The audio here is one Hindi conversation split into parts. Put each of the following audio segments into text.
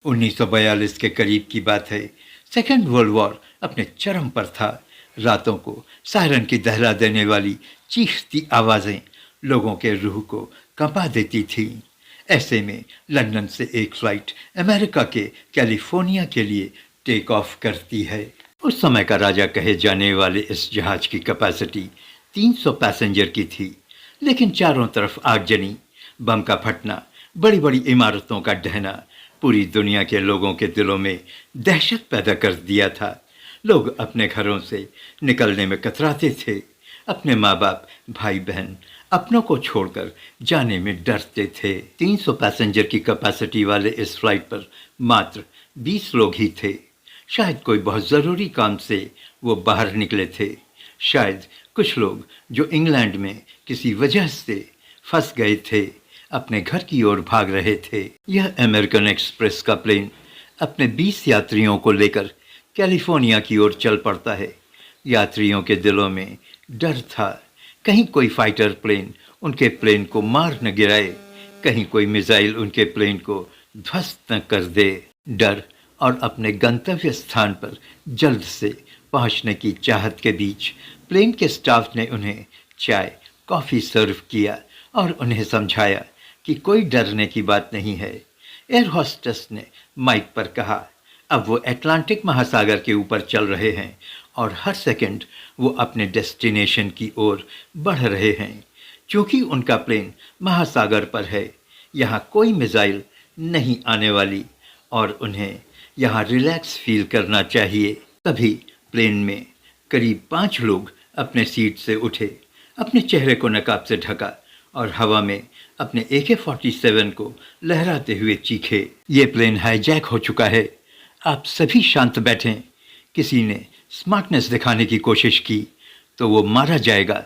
1942 के करीब की बात है। सेकेंड वर्ल्ड वॉर अपने चरम पर था। रातों को सायरन की दहला देने वाली चीखती आवाज़ें लोगों के रूह को कंपा देती थीं। ऐसे में लंदन से एक फ्लाइट अमेरिका के कैलिफोर्निया के लिए टेक ऑफ करती है। उस समय का राजा कहे जाने वाले इस जहाज की कैपेसिटी 300 पैसेंजर की थी, लेकिन चारों तरफ आगजनी, बम का फटना, बड़ी बड़ी इमारतों का ढहना पूरी दुनिया के लोगों के दिलों में दहशत पैदा कर दिया था। लोग अपने घरों से निकलने में कतराते थे। अपने माँ बाप, भाई बहन, अपनों को छोड़कर जाने में डरते थे। 300 पैसेंजर की कैपेसिटी वाले इस फ्लाइट पर मात्र 20 लोग ही थे। शायद कोई बहुत ज़रूरी काम से वो बाहर निकले थे। शायद कुछ लोग जो इंग्लैंड में किसी वजह से फंस गए थे, अपने घर की ओर भाग रहे थे। यह अमेरिकन एक्सप्रेस का प्लेन अपने 20 यात्रियों को लेकर कैलिफोर्निया की ओर चल पड़ता है। यात्रियों के दिलों में डर था, कहीं कोई फाइटर प्लेन उनके प्लेन को मार न गिराए, कहीं कोई मिसाइल उनके प्लेन को ध्वस्त न कर दे। डर और अपने गंतव्य स्थान पर जल्द से पहुंचने की चाहत के बीच प्लेन के स्टाफ ने उन्हें चाय कॉफ़ी सर्व किया और उन्हें समझाया कि कोई डरने की बात नहीं है। एयर होस्टेस ने माइक पर कहा, अब वो अटलांटिक महासागर के ऊपर चल रहे हैं और हर सेकंड वो अपने डेस्टिनेशन की ओर बढ़ रहे हैं। क्योंकि उनका प्लेन महासागर पर है, यहाँ कोई मिसाइल नहीं आने वाली और उन्हें यहाँ रिलैक्स फील करना चाहिए। तभी प्लेन में करीब 5 लोग अपने सीट से उठे, अपने चेहरे को नकाब से ढका और हवा में अपने AK-47 को लहराते हुए चीखे, ये प्लेन हाईजैक हो चुका है, आप सभी शांत बैठें। किसी ने स्मार्टनेस दिखाने की कोशिश की तो वो मारा जाएगा।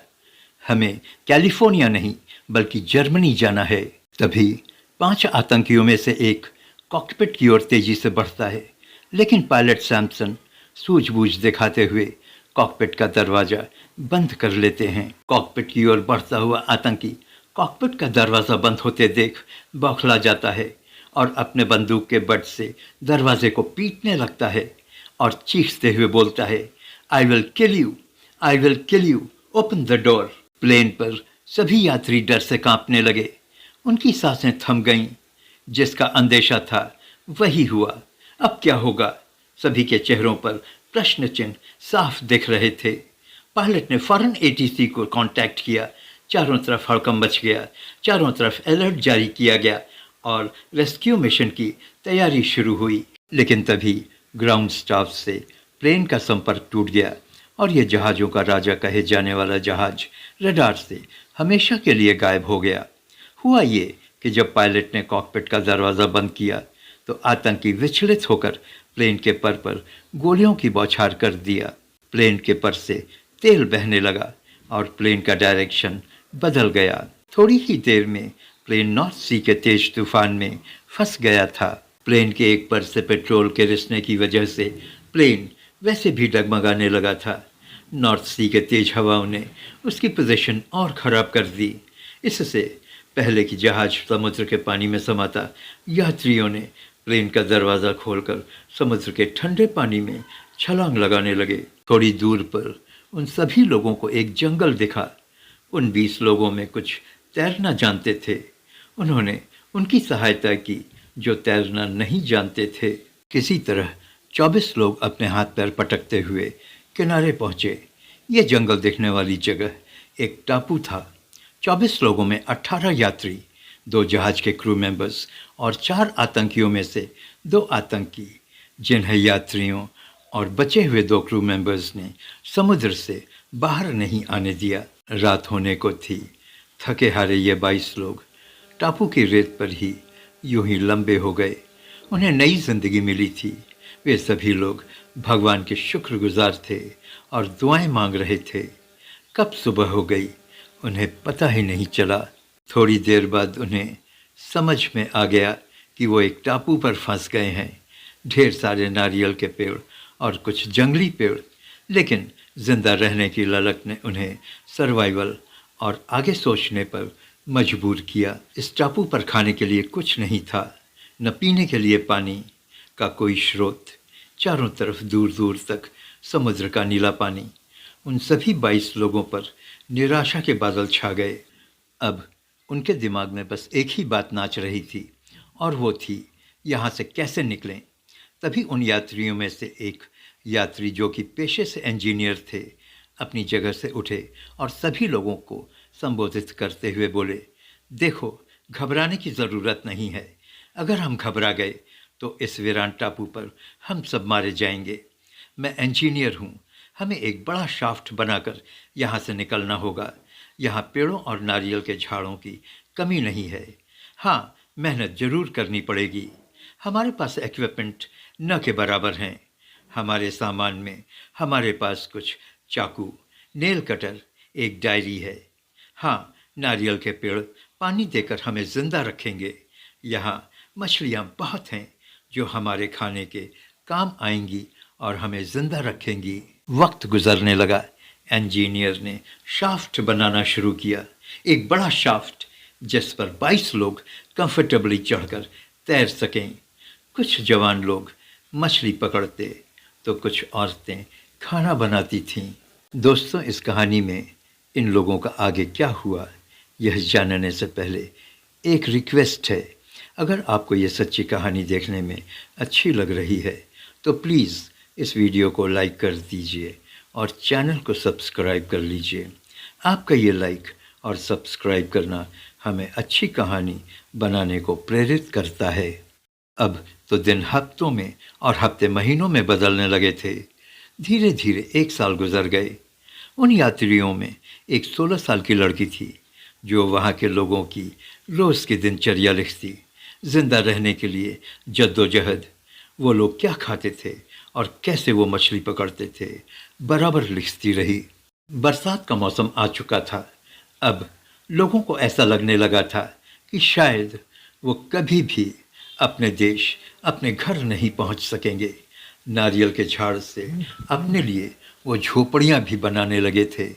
हमें कैलिफोर्निया नहीं बल्कि जर्मनी जाना है। तभी 5 आतंकियों में से एक कॉकपिट की ओर तेजी से बढ़ता है, लेकिन पायलट सैमसन सूझबूझ दिखाते हुए कॉकपिट का दरवाज़ा बंद कर लेते हैं। कॉकपिट की ओर बढ़ता हुआ आतंकी कॉकपिट का दरवाज़ा बंद होते देख बौखला जाता है और अपने बंदूक के बट से दरवाजे को पीटने लगता है और चीखते हुए बोलता है, I will kill you, I will kill you, open the door. Plane पर सभी यात्री डर से कांपने लगे। उनकी सांसें थम गईं। जिसका अंदेशा था वही हुआ। अब क्या होगा? सभी के चेहरों पर प्रश्न चिन्ह साफ दिख रहे थे। पायलट ने फौरन ATC को कांटेक्ट किया। चारों तरफ हड़कंप मच गया, चारों तरफ अलर्ट जारी किया गया और रेस्क्यू मिशन की तैयारी शुरू हुई। लेकिन तभी ग्राउंड स्टाफ से प्लेन का संपर्क टूट गया और ये जहाज़ों का राजा कहे जाने वाला जहाज़ रडार से हमेशा के लिए गायब हो गया। हुआ ये कि जब पायलट ने कॉकपिट का दरवाज़ा बंद किया तो आतंकी विचलित होकर प्लेन के पर गोलियों की बौछार कर दिया। प्लेन के पर से तेल बहने लगा और प्लेन का डायरेक्शन बदल गया। थोड़ी ही देर में प्लेन नॉर्थ सी के तेज तूफान में फंस गया था। प्लेन के एक पर से पेट्रोल के रिसने की वजह से प्लेन वैसे भी डगमगाने लगा था। नॉर्थ सी के तेज हवाओं ने उसकी पोजीशन और ख़राब कर दी। इससे पहले कि जहाज़ समुद्र के पानी में समाता, यात्रियों ने प्लेन का दरवाज़ा खोलकर समुद्र के ठंडे पानी में छलांग लगाने लगे। थोड़ी दूर पर उन सभी लोगों को एक जंगल दिखा। उन 20 लोगों में कुछ तैरना जानते थे। उन्होंने उनकी सहायता की जो तैरना नहीं जानते थे। किसी तरह 24 लोग अपने हाथ पैर पटकते हुए किनारे पहुँचे। ये जंगल दिखने वाली जगह एक टापू था। 24 लोगों में 18 यात्री, 2 जहाज के क्रू मेंबर्स और 4 आतंकियों में से 2 आतंकी, जिन्हें यात्रियों और बचे हुए 2 क्रू मेंबर्स ने समुद्र से बाहर नहीं आने दिया। रात होने को थी। थके हारे ये 22 लोग टापू की रेत पर ही यूं ही लंबे हो गए। उन्हें नई जिंदगी मिली थी। वे सभी लोग भगवान के शुक्रगुजार थे और दुआएं मांग रहे थे। कब सुबह हो गई उन्हें पता ही नहीं चला। थोड़ी देर बाद उन्हें समझ में आ गया कि वो एक टापू पर फंस गए हैं। ढेर सारे नारियल के पेड़ और कुछ जंगली पेड़, लेकिन जिंदा रहने की ललक ने उन्हें सर्वाइवल और आगे सोचने पर मजबूर किया। इस टापू पर खाने के लिए कुछ नहीं था, न पीने के लिए पानी, का कोई स्रोत, चारों तरफ दूर दूर तक समुद्र का नीला पानी। उन सभी 22 लोगों पर निराशा के बादल छा गए। अब उनके दिमाग में बस एक ही बात नाच रही थी, और वो थी यहाँ से कैसे निकलें। तभी उन यात्रियों में से एक यात्री, जो कि पेशे से इंजीनियर थे, अपनी जगह से उठे और सभी लोगों को संबोधित करते हुए बोले, देखो, घबराने की ज़रूरत नहीं है। अगर हम घबरा गए तो इस वीरान टापू पर हम सब मारे जाएंगे। मैं इंजीनियर हूँ, हमें एक बड़ा शाफ्ट बनाकर यहाँ से निकलना होगा। यहाँ पेड़ों और नारियल के झाड़ों की कमी नहीं है। हाँ, मेहनत जरूर करनी पड़ेगी। हमारे पास इक्विपमेंट न के बराबर हैं। हमारे सामान में हमारे पास कुछ चाकू, नेल कटर, एक डायरी है। हाँ, नारियल के पेड़ पानी देकर हमें जिंदा रखेंगे। यहाँ मछलियाँ बहुत हैं जो हमारे खाने के काम आएंगी और हमें जिंदा रखेंगी। वक्त गुजरने लगा। इंजीनियर ने शाफ्ट बनाना शुरू किया, एक बड़ा शाफ्ट जिस पर 22 लोग कंफर्टेबली चढ़कर तैर सकें। कुछ जवान लोग मछली पकड़ते तो कुछ औरतें खाना बनाती थीं। दोस्तों, इस कहानी में इन लोगों का आगे क्या हुआ, यह जानने से पहले एक रिक्वेस्ट है। अगर आपको ये सच्ची कहानी देखने में अच्छी लग रही है तो प्लीज़ इस वीडियो को लाइक कर दीजिए और चैनल को सब्सक्राइब कर लीजिए। आपका ये लाइक और सब्सक्राइब करना हमें अच्छी कहानी बनाने को प्रेरित करता है। अब तो दिन हफ्तों में और हफ्ते महीनों में बदलने लगे थे। धीरे धीरे 1 साल गुजर गए। उन यात्रियों में एक 16 साल की लड़की थी जो वहाँ के लोगों की रोज़ की दिनचर्या लिखती। जिंदा रहने के लिए जद्दोजहद, वो लोग क्या खाते थे और कैसे वो मछली पकड़ते थे, बराबर लिखती रही। बरसात का मौसम आ चुका था। अब लोगों को ऐसा लगने लगा था कि शायद वो कभी भी अपने देश, अपने घर नहीं पहुंच सकेंगे। नारियल के झाड़ से अपने लिए वो झोपड़ियां भी बनाने लगे थे।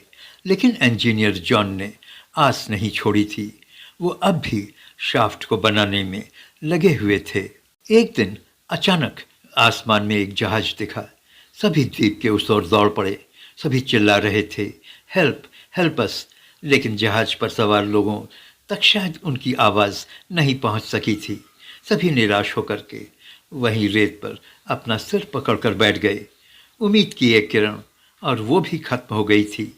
लेकिन इंजीनियर जॉन ने आस नहीं छोड़ी थी। वो अब भी शाफ्ट को बनाने में लगे हुए थे। एक दिन अचानक आसमान में एक जहाज दिखा। सभी द्वीप के उस ओर दौड़ पड़े। सभी चिल्ला रहे थे, हेल्प, हेल्प अस। लेकिन जहाज पर सवार लोगों तक शायद उनकी आवाज़ नहीं पहुंच सकी थी। सभी निराश होकर के वहीं रेत पर अपना सिर पकड़कर बैठ गए। उम्मीद की एक किरण, और वो भी खत्म हो गई थी।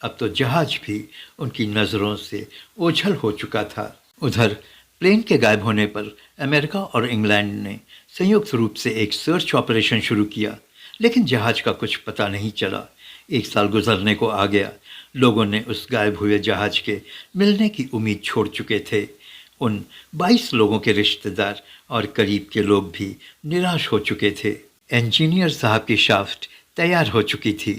अब तो जहाज भी उनकी नज़रों से ओझल हो चुका था। उधर प्लेन के गायब होने पर अमेरिका और इंग्लैंड ने संयुक्त रूप से एक सर्च ऑपरेशन शुरू किया, लेकिन जहाज का कुछ पता नहीं चला। 1 साल गुजरने को आ गया। लोगों ने उस गायब हुए जहाज के मिलने की उम्मीद छोड़ चुके थे। उन 22 लोगों के रिश्तेदार और करीब के लोग भी निराश हो चुके थे। इंजीनियर साहब की शाफ्ट तैयार हो चुकी थी।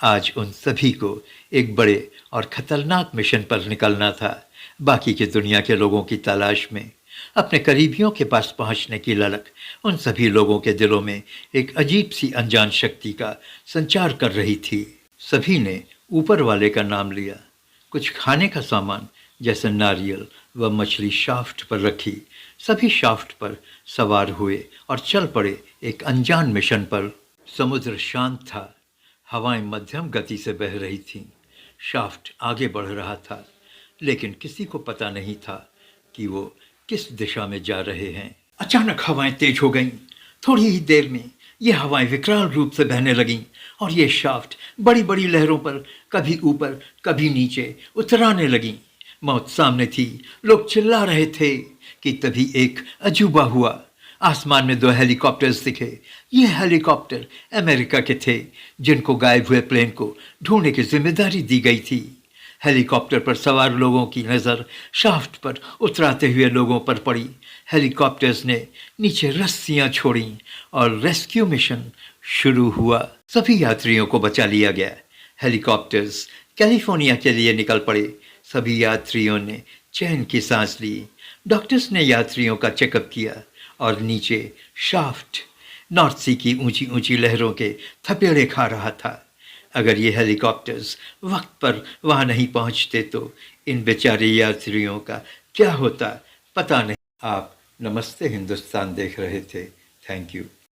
आज उन सभी को एक बड़े और ख़तरनाक मिशन पर निकलना था। बाकी की दुनिया के लोगों की तलाश में अपने करीबियों के पास पहुंचने की ललक उन सभी लोगों के दिलों में एक अजीब सी अनजान शक्ति का संचार कर रही थी। सभी ने ऊपर वाले का नाम लिया। कुछ खाने का सामान जैसे नारियल व मछली शाफ्ट पर रखी। सभी शाफ्ट पर सवार हुए और चल पड़े एक अनजान मिशन पर। समुद्र शांत था। हवाएं मध्यम गति से बह रही थीं। शाफ्ट आगे बढ़ रहा था, लेकिन किसी को पता नहीं था कि वो किस दिशा में जा रहे हैं। अचानक हवाएं तेज हो गईं। थोड़ी ही देर में ये हवाएं विकराल रूप से बहने लगीं और ये शाफ्ट बड़ी बड़ी लहरों पर कभी ऊपर कभी नीचे उतराने लगीं। मौत सामने थी। लोग चिल्ला रहे थे कि तभी एक अजूबा हुआ। आसमान में 2 हेलीकॉप्टर्स दिखे। ये हेलीकॉप्टर अमेरिका के थे, जिनको गायब हुए प्लेन को ढूंढने की जिम्मेदारी दी गई थी। हेलीकॉप्टर पर सवार लोगों की नज़र शाफ्ट पर उतराते हुए लोगों पर पड़ी। हेलीकॉप्टर्स ने नीचे रस्सियां छोड़ी और रेस्क्यू मिशन शुरू हुआ। सभी यात्रियों को बचा लिया गया। हेलीकॉप्टर्स कैलिफोर्निया के लिए निकल पड़े। सभी यात्रियों ने चैन की सांस ली। डॉक्टर्स ने यात्रियों का चेकअप किया और नीचे शाफ्ट नॉर्थ सी की ऊंची ऊंची लहरों के थपेड़े खा रहा था। अगर ये हेलीकॉप्टर्स वक्त पर वहां नहीं पहुंचते तो इन बेचारे यात्रियों का क्या होता, पता नहीं। आप नमस्ते हिंदुस्तान देख रहे थे। Thank you.